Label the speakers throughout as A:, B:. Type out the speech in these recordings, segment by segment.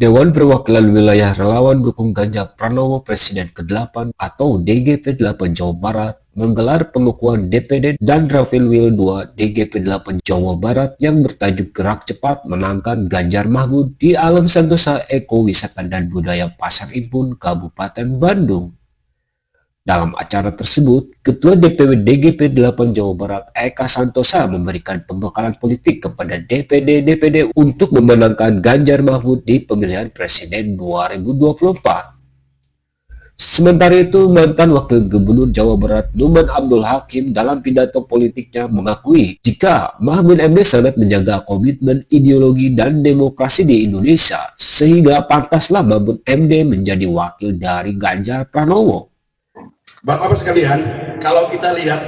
A: Dewan Perwakilan Wilayah Relawan Dukung Ganjar Pranowo Presiden ke-8 atau DGP 8 Jawa Barat menggelar pengukuhan DPD dan Rapimwill 2 DGP 8 Jawa Barat yang bertajuk Gerak Cepat Menangkan Ganjar Mahfud di Alam Sentosa Eko Wisata dan Budaya Pasar Impun, Kabupaten Bandung. Dalam acara tersebut, Ketua DPW DGP 8 Jawa Barat Eka Santosa memberikan pembekalan politik kepada DPD-DPD untuk memenangkan Ganjar Mahfud di pemilihan presiden 2024. Sementara itu, mantan Wakil Gubernur Jawa Barat Numan Abdul Hakim dalam pidato politiknya mengakui jika Mahfud MD sangat menjaga komitmen ideologi dan demokrasi di Indonesia, sehingga pantaslah Mahfud MD menjadi wakil dari Ganjar Pranowo.
B: Bapak-bapak sekalian, kalau kita lihat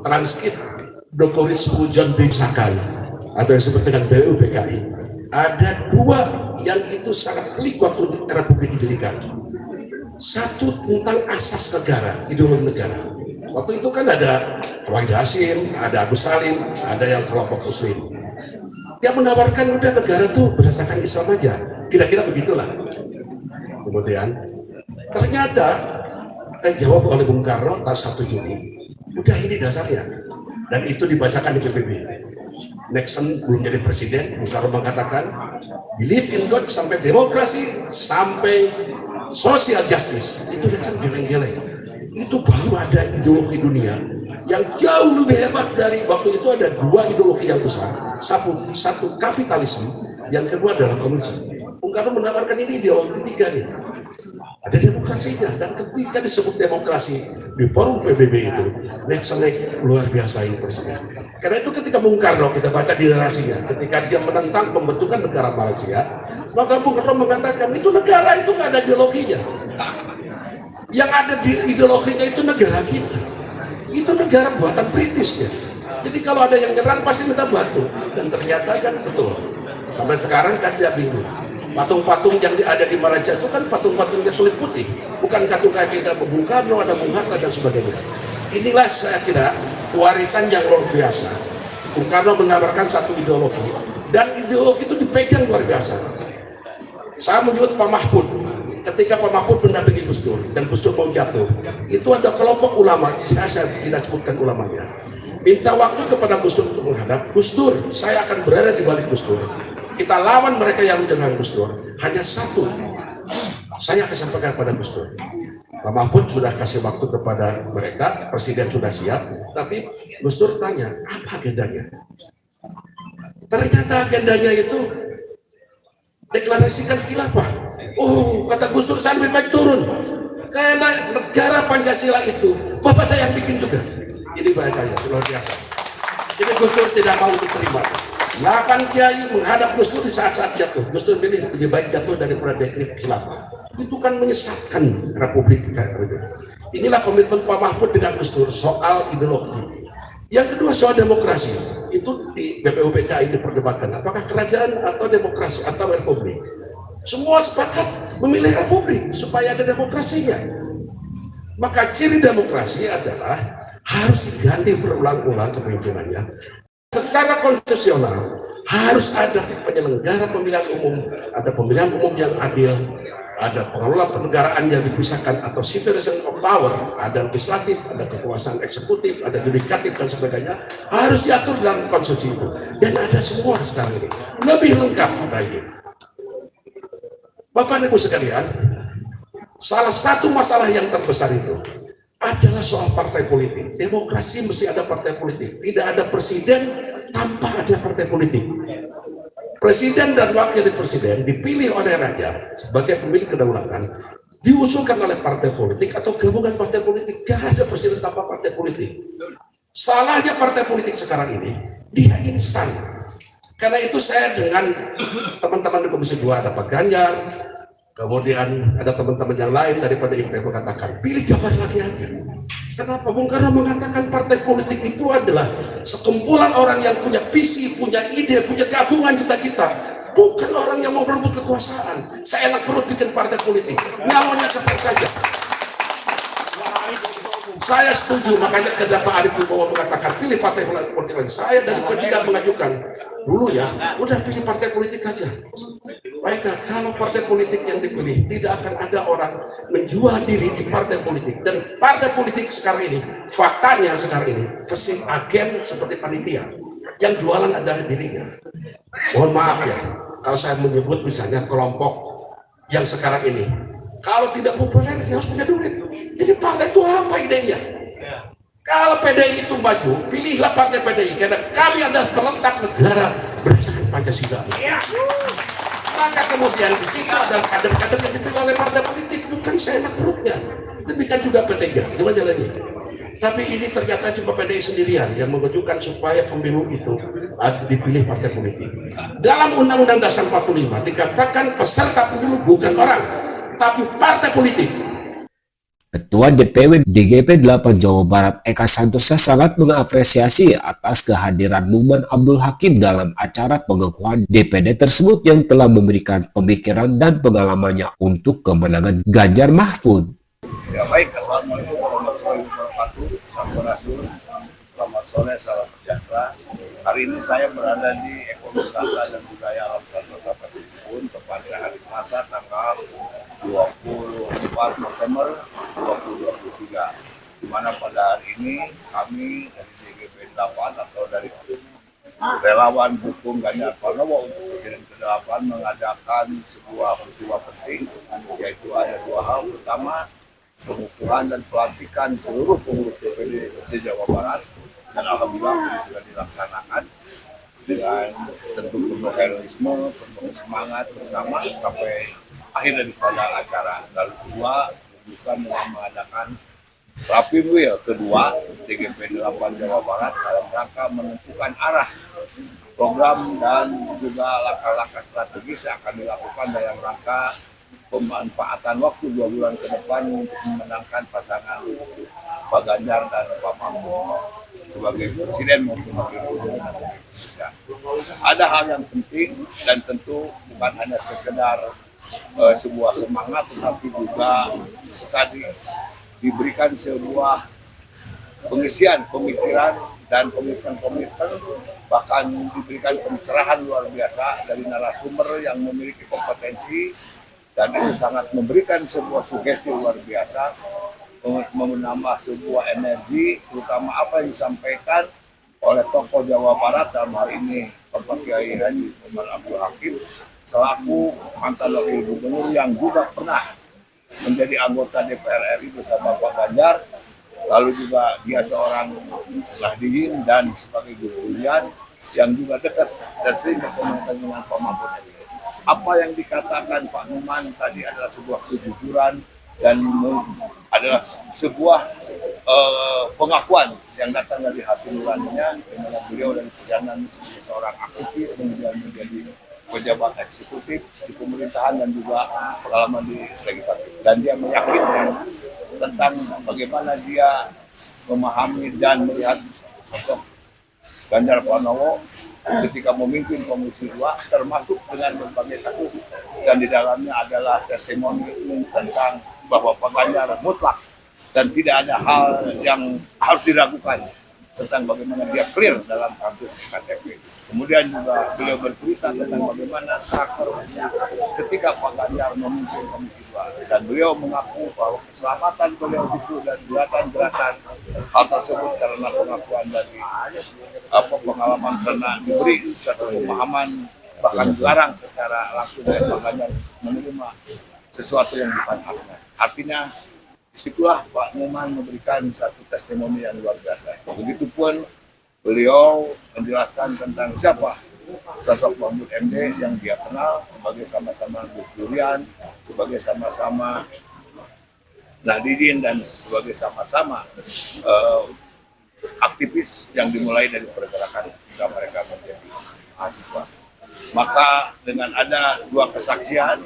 B: transkrip Dr. John B. Sakai atau yang disebut dengan BUPKI, ada dua yang itu sangat pelik waktu Republik didirikan. Satu tentang asas negara, ideologi negara. Waktu itu kan ada Wahid Hasim, ada Agus Salim, ada yang kelompok Muslim. Yang menawarkan udah negara tuh berdasarkan Islam aja, kira-kira begitulah. Kemudian ternyata jawab oleh Bung Karno tanggal 1 Juni, udah ini dasarnya, dan itu dibacakan di PBB. Nixon belum jadi presiden, Bung Karno mengatakan believe in God sampai demokrasi sampai social justice. Itu Nixon geleng-geleng. Itu baru ada ideologi dunia yang jauh lebih hebat dari waktu itu. Ada dua ideologi yang besar, satu kapitalisme, yang kedua adalah komunisme. Bung Karno menawarkan ini ideologi ketiga nih. Ada demokrasinya, dan ketika disebut demokrasi di forum PBB itu, Nixon luar biasa ini presiden. Karena itu ketika Bung Karno, kita baca di narasinya, ketika dia menentang pembentukan negara Malaysia, maka Bung Karno mengatakan itu negara itu nggak ada ideologinya. Yang ada di ideologinya itu negara kita. Itu negara buatan British ya. Jadi kalau ada yang nyerang pasti minta batu, dan ternyata kan betul. Sampai sekarang kan dia bingung. Patung-patung yang ada di Malaysia itu kan patung-patungnya kulit putih, bukan patung kayak kita Bung Karno, ada Bung Hatta dan sebagainya. Inilah saya kira warisan yang luar biasa. Bung Karno mengabarkan satu ideologi, dan ideologi itu dipegang luar biasa. Saya menyebut Pak Mahfud, ketika Pak Mahfud mendampingi Gus Dur dan Gus Dur mau jatuh, itu ada kelompok ulama, saya tidak sebutkan ulamanya, minta waktu kepada Gus Dur untuk menghadap. Gus Dur, saya akan berada di balik Gus Dur. Kita lawan mereka yang dengan Gus Dur. Hanya satu saya akan sampaikan kepada Gus Dur. Pak Mahfud sudah kasih waktu kepada mereka, presiden sudah siap, tapi Gus Dur tanya, apa agendanya? Ternyata agendanya itu deklarasikan khilafah. Oh, kata Gus Dur, saya lebih baik turun, karena negara Pancasila itu bapak saya yang bikin juga. Ini bahayanya luar biasa. Jadi Gus Dur tidak mau diterima. 8 kiai menghadap Gus Dur di saat-saat jatuh. Gus Dur pilih lebih baik jatuh daripada dekret khilafah. Itu kan menyesatkan Republik kayak gitu. Inilah komitmen Pak Mahfud dengan Gus Dur soal ideologi. Yang kedua soal demokrasi. Itu di BPUPKI diperdebatkan. Apakah kerajaan atau demokrasi atau republik? Semua sepakat memilih republik supaya ada demokrasinya. Maka ciri demokrasi adalah harus diganti berulang-ulang kepemimpinannya. Secara konstitusional harus ada penyelenggara pemilihan umum, ada pemilihan umum yang adil, ada pengelola penegaraan yang dipisahkan atau separation of power, ada legislatif, ada kekuasaan eksekutif, ada yudikatif dan sebagainya, harus diatur dalam konstitusi itu. Dan ada semua sekarang ini, lebih lengkap kita ini. Bapak Ibu sekalian, salah satu masalah yang terbesar itu adalah soal partai politik. Demokrasi mesti ada partai politik. Tidak ada presiden tanpa ada partai politik. Presiden dan wakil presiden dipilih oleh rakyat sebagai pemilik kedaulatan, diusulkan oleh partai politik atau gabungan partai politik. Gak ada presiden tanpa partai politik. Salahnya partai politik sekarang ini, dia instan. Karena itu saya dengan teman-teman di Komisi 2, ada Pak Ganjar, kemudian ada teman-teman yang lain daripada IPF mengatakan pilih Jabar lagi aja. Kenapa? Bung Karno mengatakan partai politik itu adalah sekumpulan orang yang punya visi, punya ide, punya gabungan cita-cita, bukan orang yang mau berebut kekuasaan. Saya enak perut bikin partai politik, nyawanya kepek saja. Saya setuju, makanya ketika Pak Arief Wibowo mengatakan pilih partai politik lagi. Saya dari P3 mengajukan dulu ya, udah pilih partai politik aja. sampaikan kalau partai politik yang dipilih tidak akan ada orang menjual diri di partai politik, dan partai politik sekarang ini faktanya sekarang ini mesin agen seperti panitia yang jualan adalah dirinya. Mohon maaf ya kalau saya menyebut misalnya kelompok yang sekarang ini kalau tidak populer dia harus punya duit. Jadi partai itu apa idenya? Kalau PDI itu maju, pilihlah partai PDI karena kami adalah pelengkap negara berdasarkan Pancasila. Maka kemudian di situ ada kader-kader yang dipilih oleh partai politik, bukan seenak perutnya. Demikian juga P3, coba jalannya. Tapi ini ternyata cuma PDI sendirian yang mengajukan supaya pemilu itu dipilih partai politik. Dalam Undang-Undang Dasar 45 dikatakan peserta pemilu bukan orang, tapi partai politik.
A: Ketua DPW DGP 8 Jawa Barat Eka Santosa sangat mengapresiasi atas kehadiran Numan Abdul Hakim dalam acara pengukuhan DPD tersebut yang telah memberikan pemikiran dan pengalamannya untuk kemenangan Ganjar Mahfud.
C: Ya baik, Assalamualaikum warahmatullahi wabarakatuh. Sampurasun, selamat sore, salam sejahtera. Hari ini saya berada di Ekowisata dan Budaya Alam Santosa Padukun kepada hari Selasa tanggal 24 November 2023, di mana pada hari ini kami dari DGP 8 atau dari relawan dukung Ganjar Pranowo untuk Presiden ke-8 mengadakan sebuah peristiwa penting, yaitu ada dua hal. Pertama, pengukuhan dan pelantikan seluruh pengurus DPD Jawa Barat, dan alhamdulillah ini sudah dilaksanakan dengan tentu penuh heroisme, penuh semangat bersama sampai akhir daripada acara. Lalu kedua, memutuskan mengadakan Rapimwil kedua DGP 8 Jawa Barat dalam rangka menentukan arah program dan juga langkah-langkah strategis yang akan dilakukan dalam rangka pemanfaatan waktu 2 bulan ke depan untuk memenangkan pasangan Pak Ganjar dan Pak Mahfud sebagai presiden maupun wakil presiden Indonesia. Ada hal yang penting dan tentu bukan hanya sekedar sebuah semangat, tetapi juga tadi diberikan sebuah pengisian pemikiran dan komitmen, bahkan diberikan pencerahan luar biasa dari narasumber yang memiliki kompetensi, dan itu sangat memberikan sebuah sugesti luar biasa, menambah sebuah energi, terutama apa yang disampaikan oleh tokoh Jawa Barat dalam hal ini Bapak Kiai Haji Numan Abdul Hakim selaku mantan wakil gubernur yang juga pernah menjadi anggota DPR RI bersama Pak Ganjar, lalu juga dia seorang Nahdiyin dan sebagai Gus Durian yang juga dekat dan sering berkomunikasi dengan Pak Mahfud. Apa yang dikatakan Pak Numan tadi adalah sebuah kejujuran dan adalah sebuah pengakuan yang datang dari hati nuraninya, di mana beliau dari perjalanan sebagai seorang aktivis kemudian menjadi pejabat eksekutif di pemerintahan dan juga pengalaman di legislatif, dan dia meyakinkan tentang bagaimana dia memahami dan melihat sosok Ganjar Pranowo ketika memimpin Komisi 2, termasuk dengan berbagai kasus, dan di dalamnya adalah testimoni tentang bahwa Pak Ganjar mutlak dan tidak ada hal yang harus diragukan tentang bagaimana dia clear dalam kasus KTP. Kemudian juga beliau bercerita tentang bagaimana karakter ketika Pak Ganjar memimpin Komisi 2, dan beliau mengaku bahwa keselamatan beliau justru dan gerakan-gerakan hal tersebut karena pengakuan dari pengalaman, karena diberi satu pemahaman bahkan dilarang secara langsung dari Pak Ganjar menerima sesuatu yang bukan haknya. Artinya disitulah Pak Numan memberikan satu testimoni yang luar biasa. Begitupun beliau menjelaskan tentang siapa sosok Mahfud MD yang dia kenal sebagai sama-sama Gus Durian, sebagai sama-sama Nahdiyin, dan sebagai sama-sama aktivis yang dimulai dari pergerakan hingga mereka menjadi mahasiswa. Maka dengan ada dua kesaksian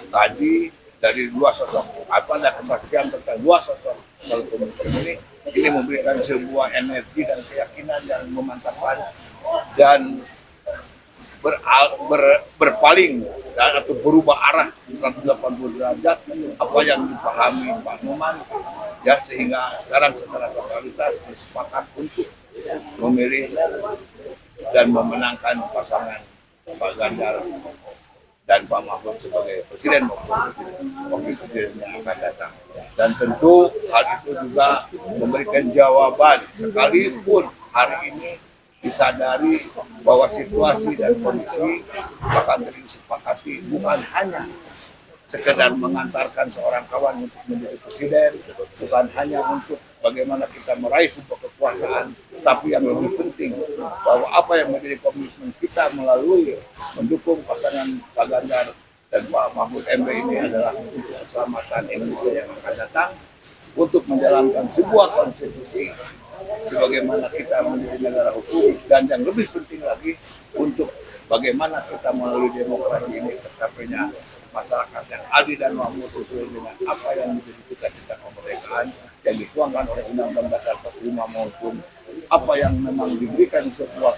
C: tadi dari dua sosok, ada kesaksian tentang dua sosok dalam pemimpin ini memberikan sebuah energi dan keyakinan yang memantapkan dan berpaling dan atau berubah arah 180 derajat apa yang dipahami Pak Numan, ya, sehingga sekarang secara totalitas bersepakat untuk memilih dan memenangkan pasangan Pak Ganjar dan Pak Mahfud sebagai presiden maupun wakil presiden yang akan datang. Dan tentu hal itu juga memberikan jawaban sekalipun hari ini disadari bahwa situasi dan kondisi bahkan disepakati bukan hanya sekedar mengantarkan seorang kawan untuk menjadi presiden, bukan hanya untuk bagaimana kita meraih sebuah kekuasaan, tapi yang lebih penting bahwa apa yang menjadi komitmen kita melalui mendukung pasangan Pak Ganjar dan Pak Mahfud MD ini adalah untuk keselamatan Indonesia yang akan datang, untuk menjalankan sebuah konstitusi sebagaimana kita menjadi negara hukum, dan yang lebih penting lagi untuk bagaimana kita melalui demokrasi ini tercapainya masyarakat yang adil dan makmur sesuai dengan apa yang menjadi cita-cita kemerdekaan yang dituangkan oleh Undang-Undang Dasar 45 maupun apa yang memang diberikan sebuah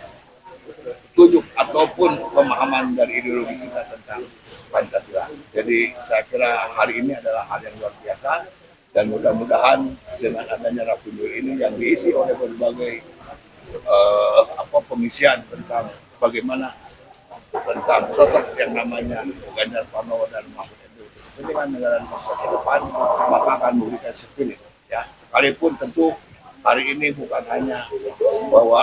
C: tunjuk ataupun pemahaman dari ideologi kita tentang Pancasila. Jadi saya kira hari ini adalah hal yang luar biasa, dan mudah-mudahan dengan adanya Rapindo ini yang diisi oleh berbagai pengisian tentang bagaimana tentang sosok yang namanya Ganjar Pranowo dan Mahfud MD untuk kepentingan negara dan bangsa ke depan, maka akan memberikan spirit, ya. Sekalipun tentu hari ini bukan hanya bahwa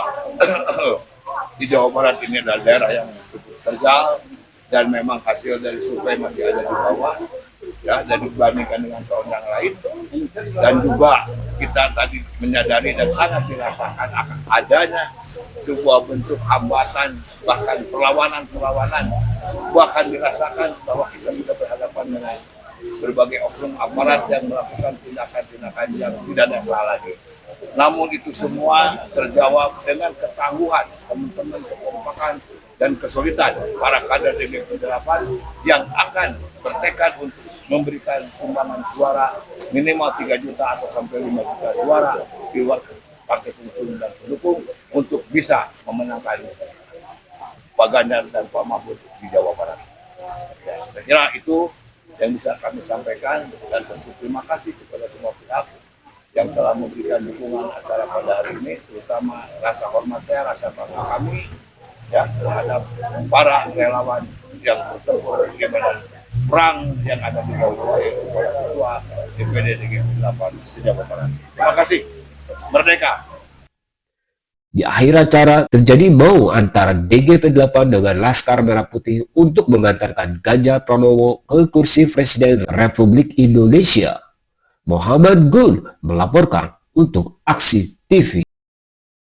C: di Jawa Barat ini adalah daerah yang cukup terjal dan memang hasil dari survei masih ada di bawah, ya, dan dibandingkan dengan tahun yang lain, dan juga kita tadi menyadari dan sangat dirasakan akan adanya sebuah bentuk hambatan, bahkan perlawanan, bahkan dirasakan bahwa kita sudah berhadapan dengan berbagai oknum aparat yang melakukan tindakan-tindakan yang tidak netral lagi. Namun itu semua terjawab dengan ketangguhan teman-teman, kekompakan dan kesulitan para kader DGP 8 yang akan bertekad untuk memberikan sumbangan suara minimal 3 juta atau sampai 5 juta suara di luar partai pengusung dan pendukung untuk bisa memenangkan Pak Ganjar dan Pak Mahfud di Jawa Barat. Ya, saya kira itu yang bisa kami sampaikan, dan tentu terima kasih kepada semua pihak yang telah memberikan dukungan acara pada hari ini, terutama rasa hormat saya, rasa bangga kami, ya, terhadap para relawan yang bertempur di medan perang yang ada di bawah, yaitu para ketua DPD DGP 8 se-Jawa Barat. Terima kasih. Merdeka!
A: Di akhir acara terjadi mau antara DGP 8 dengan Laskar Merah Putih untuk mengantarkan Ganjar Pranowo ke kursi Presiden Republik Indonesia. Muhammad Gun melaporkan untuk Aksi TV.